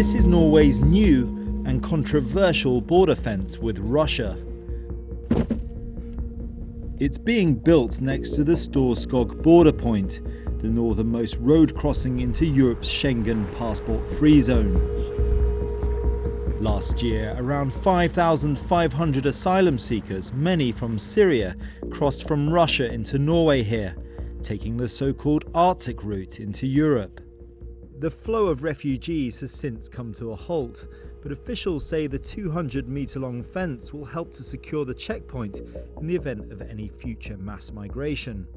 This is Norway's new and controversial border fence with Russia. It's being built next to the Storskog border point, the northernmost road crossing into Europe's Schengen passport-free zone. Last year, around 5,500 asylum seekers, many from Syria, crossed from Russia into Norway here, taking the so-called Arctic route into Europe. The flow of refugees has since come to a halt, but officials say the 200-metre-long fence will help to secure the checkpoint in the event of any future mass migration.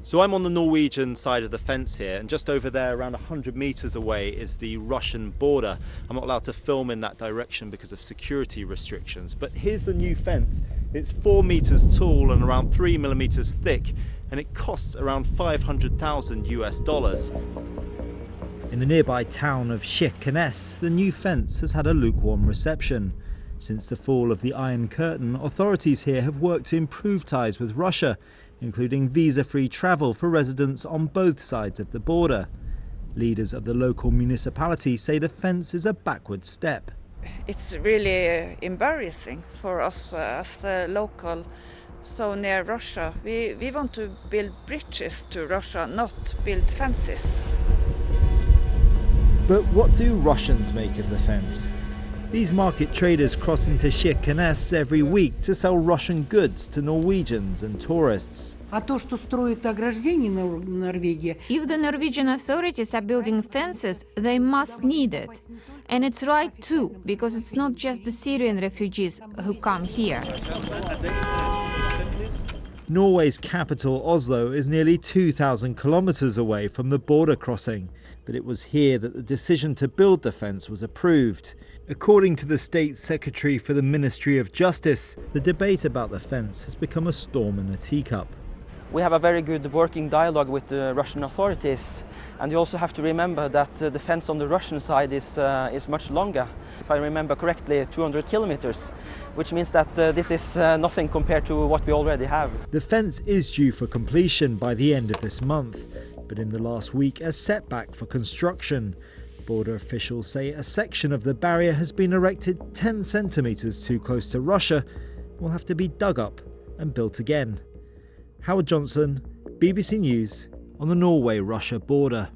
So I'm on the Norwegian side of the fence here, and just over there, around 100 metres away, is the Russian border. I'm not allowed to film in that direction because of security restrictions, but here's the new fence. It's 4 metres tall and around 3 millimetres thick, and it costs around $500,000. In the nearby town of Kirkenes, the new fence has had a lukewarm reception. Since the fall of the Iron Curtain, authorities here have worked to improve ties with Russia, including visa-free travel for residents on both sides of the border. Leaders of the local municipality say the fence is a backward step. It's really embarrassing for us as the local so near Russia. We want to build bridges to Russia, not build fences. But what do Russians make of the fence? These market traders cross into Kirkenes every week to sell Russian goods to Norwegians and tourists. If the Norwegian authorities are building fences, they must need it. And it's right too, because it's not just the Syrian refugees who come here. Norway's capital, Oslo, is nearly 2,000 kilometres away from the border crossing, but it was here that the decision to build the fence was approved. According to the State Secretary for the Ministry of Justice, the debate about the fence has become a storm in a teacup. We have a very good working dialogue with the Russian authorities, and you also have to remember that the fence on the Russian side is much longer. If I remember correctly, 200 kilometers, which means that this is nothing compared to what we already have. The fence is due for completion by the end of this month, but in the last week a setback for construction. Border officials say a section of the barrier has been erected 10 centimetres too close to Russia and will have to be dug up and built again. Howard Johnson, BBC News, on the Norway-Russia border.